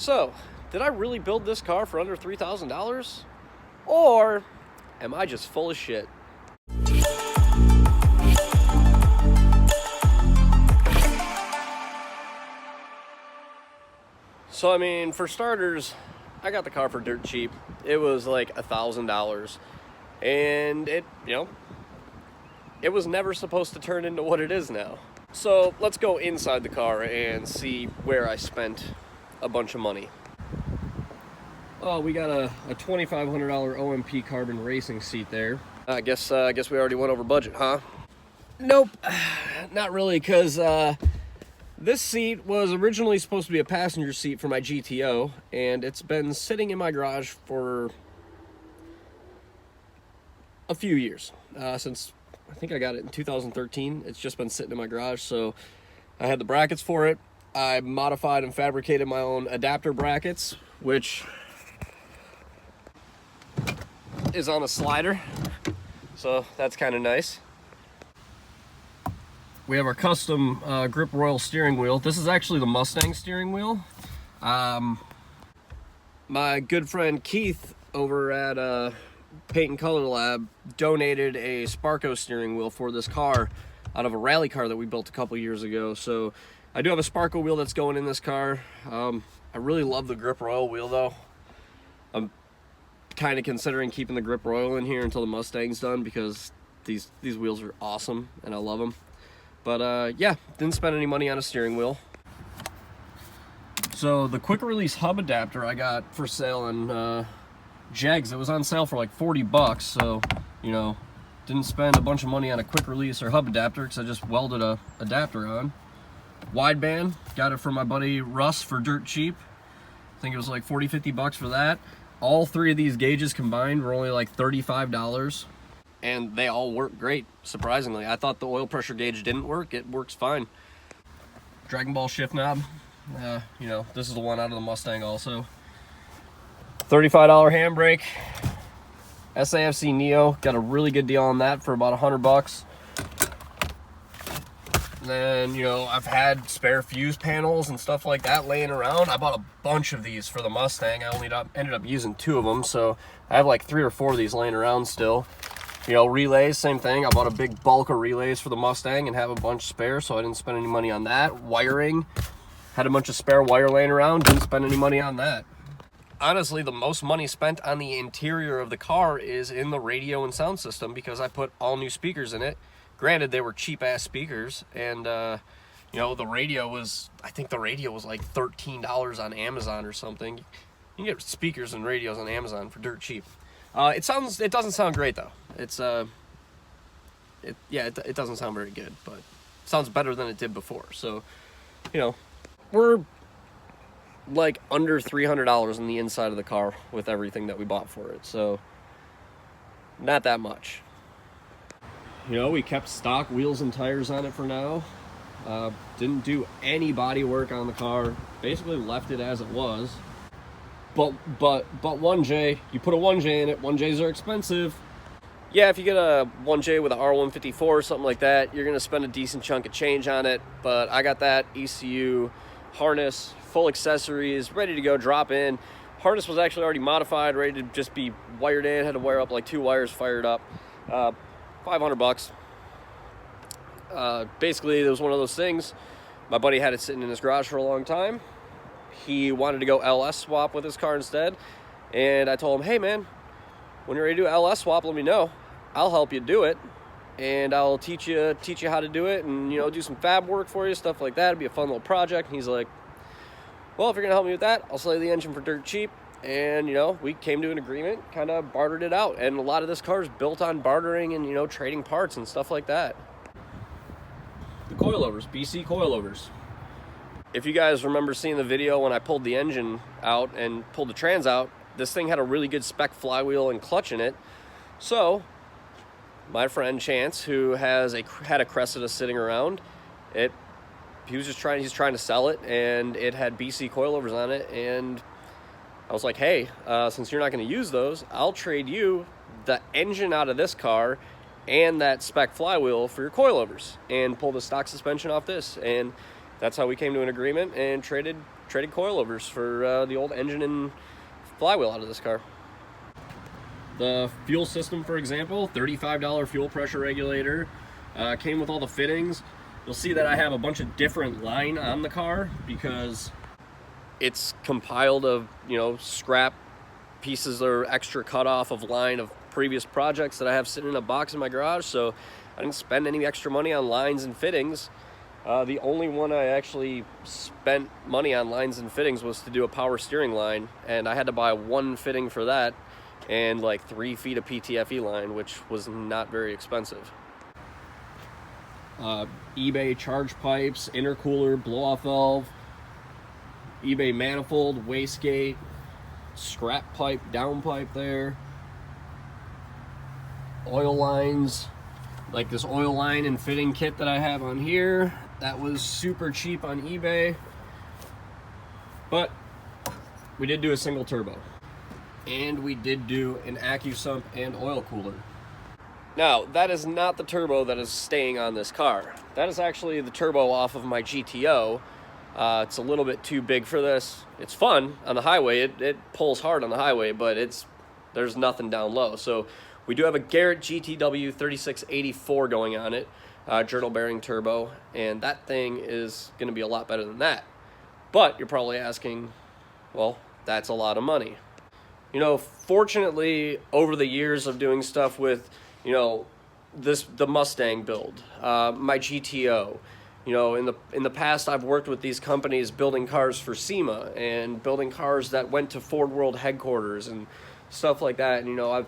So, did I really build this car for under $3,000? Or am I just full of shit? So, I mean, for starters, I got the car for dirt cheap. It was like $1,000. And it was never supposed to turn into what it is now. So, let's go inside the car and see where I spent a bunch of money. Oh, we got a $2,500 OMP carbon racing seat there. I guess we already went over budget, huh? Nope, not really, because this seat was originally supposed to be a passenger seat for my GTO, and it's been sitting in my garage for a few years. Since I think I got it in 2013, it's just been sitting in my garage, so I had the brackets for it. I modified and fabricated my own adapter brackets, which is on a slider, so that's kind of nice. We have our custom Grip Royal steering wheel. This is actually the Mustang steering wheel. My good friend Keith over at Paint and Color Lab donated a Sparco steering wheel for this car out of a rally car that we built a couple years ago. So I do have a Sparco wheel that's going in this car. I really love the Grip Royal wheel though. I'm kind of considering keeping the Grip Royal in here until the Mustang's done because these wheels are awesome and I love them. But yeah, didn't spend any money on a steering wheel. So the quick release hub adapter I got for sale in Jegs. It was on sale for like 40 bucks. So, you know, didn't spend a bunch of money on a quick release or hub adapter because I just welded a adapter on. Wideband, got it from my buddy Russ for dirt cheap. I think it was like 40-50 bucks for that. All three of these gauges combined were only like $35. And they all work great, surprisingly. I thought the oil pressure gauge didn't work. It works fine. Dragon Ball shift knob. You know, this is the one out of the Mustang also. $35 handbrake. SAFC Neo. Got a really good deal on that for about 100 bucks. Then, you know, I've had spare fuse panels and stuff like that laying around. I bought a bunch of these for the Mustang. I only ended up using 2 of them, so I have like 3 or 4 of these laying around still. You know, relays, same thing. I bought a big bulk of relays for the Mustang and have a bunch spare, so I didn't spend any money on that. Wiring, had a bunch of spare wire laying around, didn't spend any money on that. Honestly, the most money spent on the interior of the car is in the radio and sound system because I put all new speakers in it. Granted, they were cheap-ass speakers, and, you know, the radio was, I think the radio was like $13 on Amazon or something. You can get speakers and radios on Amazon for dirt cheap. It doesn't sound great, though. It doesn't sound very good, but it sounds better than it did before. So, you know, we're like under $300 on the inside of the car with everything that we bought for it, so not that much. You know, we kept stock wheels and tires on it for now. Didn't do any body work on the car. Basically left it as it was. But 1J, you put a 1J in it. 1Js are expensive. Yeah, if you get a 1J with an R154 or something like that, you're going to spend a decent chunk of change on it. But I got that ECU, harness, full accessories, ready to go, drop in. Harness was actually already modified, ready to just be wired in. Had to wire up like 2 wires, fired up. 500 bucks. Basically, it was one of those things. My buddy had it sitting in his garage for a long time. He wanted to go LS swap with his car instead. And I told him, hey man, when you're ready to do LS swap, let me know. I'll help you do it. And I'll teach you how to do it and, you know, do some fab work for you, stuff like that. It'd be a fun little project. And he's like, well, if you're going to help me with that, I'll sell you the engine for dirt cheap. And, you know, we came to an agreement, kind of bartered it out. And a lot of this car is built on bartering and, you know, trading parts and stuff like that. The coilovers, BC coilovers. If you guys remember seeing the video when I pulled the engine out and pulled the trans out, this thing had a really good spec flywheel and clutch in it. So, my friend Chance, who had a Cressida sitting around, he's trying to sell it, and it had BC coilovers on it, and I was like, hey, since you're not going to use those, I'll trade you the engine out of this car and that spec flywheel for your coilovers and pull the stock suspension off this. And that's how we came to an agreement and traded traded coilovers for the old engine and flywheel out of this car. The fuel system, for example, $35 fuel pressure regulator, came with all the fittings. You'll see that I have a bunch of different line on the car because it's compiled of, you know, scrap pieces or extra cut off of line of previous projects that I have sitting in a box in my garage, so I didn't spend any extra money on lines and fittings. The only one I actually spent money on lines and fittings was to do a power steering line, and I had to buy one fitting for that and like 3 feet of PTFE line, which was not very expensive. eBay charge pipes, intercooler, blow-off valve, eBay manifold, wastegate, scrap pipe, down pipe there, oil lines, like this oil line and fitting kit that I have on here. That was super cheap on eBay, but we did do a single turbo, and we did do an AccuSump and oil cooler. Now, that is not the turbo that is staying on this car. That is actually the turbo off of my GTO. It's a little bit too big for this. It's fun on the highway. It pulls hard on the highway, but there's nothing down low. So we do have a Garrett GTW 3684 going on it, journal bearing turbo, and that thing is going to be a lot better than that. But you're probably asking, well, that's a lot of money. You know, fortunately, over the years of doing stuff with, you know, the Mustang build, my GTO, you know, in the past I've worked with these companies building cars for SEMA and building cars that went to Ford World headquarters and stuff like that. And, you know,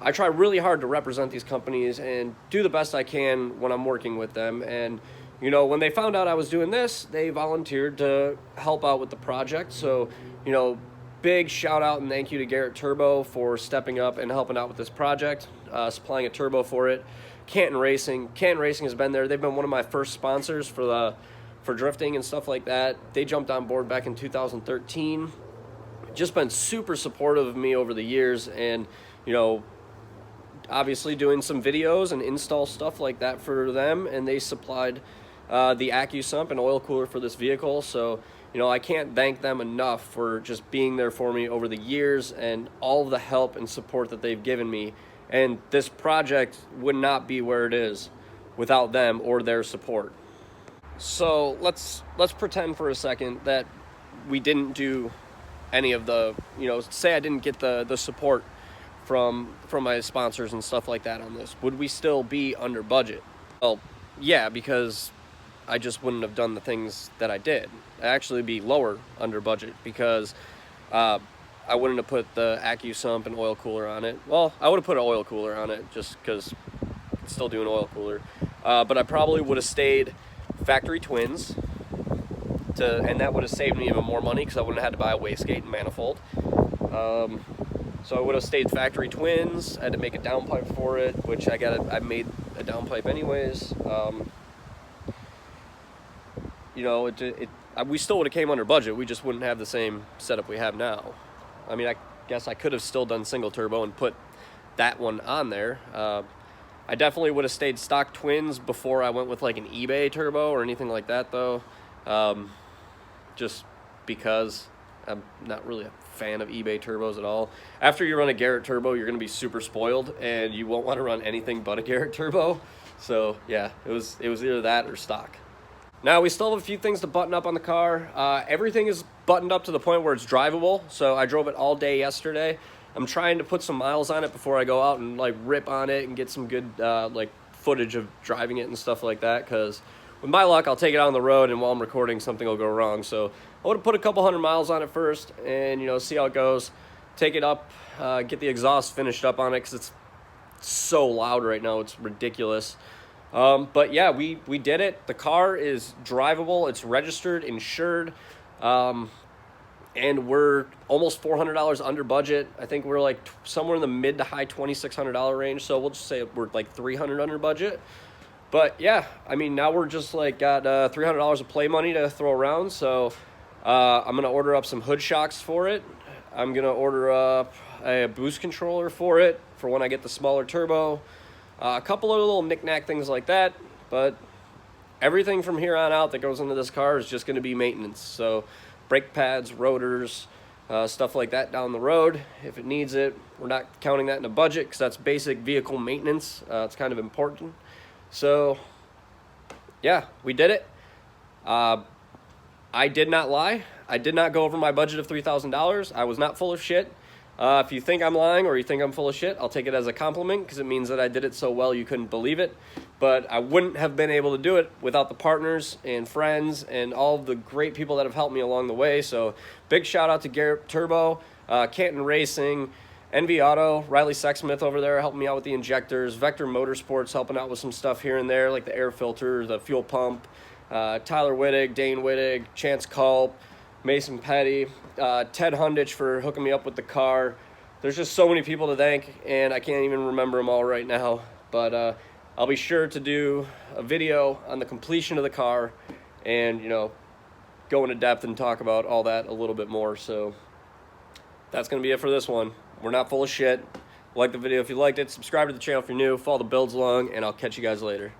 I try really hard to represent these companies and do the best I can when I'm working with them. And, you know, when they found out I was doing this, they volunteered to help out with the project. So, you know, big shout out and thank you to Garrett Turbo for stepping up and helping out with this project, supplying a turbo for it. Canton Racing has been there. They've been one of my first sponsors for drifting and stuff like that. They jumped on board back in 2013. Just been super supportive of me over the years, and, you know, obviously doing some videos and install stuff like that for them, and they supplied the AccuSump and oil cooler for this vehicle. So, you know, I can't thank them enough for just being there for me over the years and all of the help and support that they've given me. And this project would not be where it is without them or their support. So let's pretend for a second that we didn't do any of the, you know, say I didn't get the support from my sponsors and stuff like that on this. Would we still be under budget? Well, yeah, because I just wouldn't have done the things that I did. I'd actually be lower under budget because I wouldn't have put the AccuSump and oil cooler on it. Well, I would have put an oil cooler on it just because it's still doing oil cooler. But I probably would have stayed factory twins, and that would have saved me even more money because I wouldn't have had to buy a wastegate and manifold. So I would have stayed factory twins. I had to make a downpipe for it, which I made a downpipe anyways. You know, we still would have came under budget. We just wouldn't have the same setup we have now. I mean, I guess I could have still done single turbo and put that one on there. I definitely would have stayed stock twins before I went with like an eBay turbo or anything like that, though. Just because I'm not really a fan of eBay turbos at all. After you run a Garrett turbo, you're going to be super spoiled and you won't want to run anything but a Garrett turbo. So yeah, it was either that or stock. Now, we still have a few things to button up on the car. Everything is buttoned up to the point where it's drivable, so I drove it all day yesterday. I'm trying to put some miles on it before I go out and like rip on it and get some good like footage of driving it and stuff like that, because with my luck, I'll take it out on the road and while I'm recording, something will go wrong. So I want to put a couple hundred miles on it first and, you know, see how it goes. Take it up, get the exhaust finished up on it because it's so loud right now. It's ridiculous. But yeah, we did it. The car is drivable. It's registered, insured, and we're almost $400 under budget. I think we're like somewhere in the mid to high $2,600 range. So we'll just say we're like $300 under budget. But yeah, I mean, now we're just like got $300 of play money to throw around. So I'm gonna order up some hood shocks for it. I'm gonna order up a boost controller for it for when I get the smaller turbo. A couple of little knick-knack things like that, but everything from here on out that goes into this car is just going to be maintenance. So brake pads, rotors, stuff like that down the road if it needs it. We're not counting that in the budget because that's basic vehicle maintenance. It's kind of important. So yeah, we did it. I did not lie. I did not go over my budget of $3,000. I was not full of shit. If you think I'm lying or you think I'm full of shit, I'll take it as a compliment because it means that I did it so well you couldn't believe it. But I wouldn't have been able to do it without the partners and friends and all the great people that have helped me along the way. So big shout out to Garrett Turbo, Canton Racing, NV Auto, Riley Sexsmith over there helping me out with the injectors, Vector Motorsports helping out with some stuff here and there like the air filter, the fuel pump, Tyler Wittig, Dane Wittig, Chance Culp, Mason Petty, Ted Hundich for hooking me up with the car. There's just so many people to thank, and I can't even remember them all right now. But I'll be sure to do a video on the completion of the car and, you know, go into depth and talk about all that a little bit more. So that's going to be it for this one. We're not full of shit. Like the video if you liked it. Subscribe to the channel if you're new. Follow the builds along, and I'll catch you guys later.